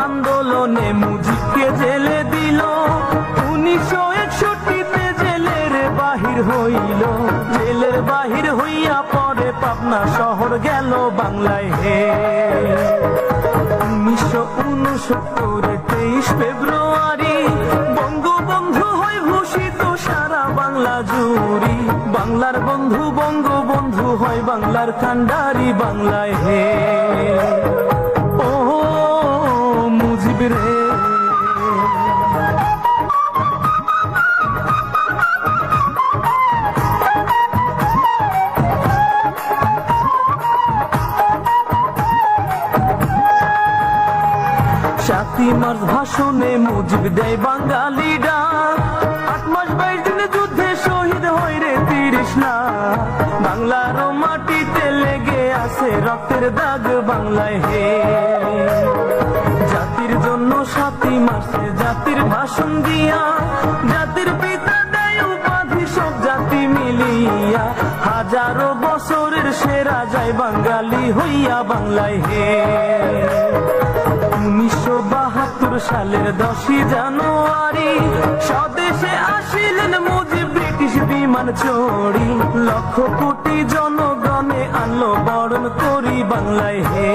আন্দোলনে মুজিবকে জেলে দিল, 1961-তে জেলের বাহির হইল। জেলের বাহির হইয়া পরে পাবনা শহর গেল বাংলায় হে। 1969-এর 23 ফেব্রুয়ারি বঙ্গবন্ধু হয় ভূষিত সারা বাংলা জুড়ি। বাংলার বন্ধু বঙ্গবন্ধু হয় বাংলার কান্ডারি বাংলায় হে। ও মুজিব রে, সাতই মার্চ ভাষণে মুজিব দেয় বাঙালি ডাক, 8 মাস 22 দিনে যুদ্ধে শহীদ হয় রে 30 লাখ। বাংলার মাটিতে লেগে আছে রক্তের দাগ বাংলায় হে। জাতির জন্য 7ই মার্চে জাতির ভাষণ দিয়া, জাতির পিতা দেয় উপাধি সব জাতি মিলিয়া। হাজারো বছরের সেরা যায় বাঙালি হইয়া বাংলায় হে। 1972 সালের 10ই জানুয়ারি স্বদেশে আসিলেন মুজিব ব্রিটিশ বিমান চড়ি। লক্ষ কোটি জনগণে আনলো বরণ করি বাংলায় হে।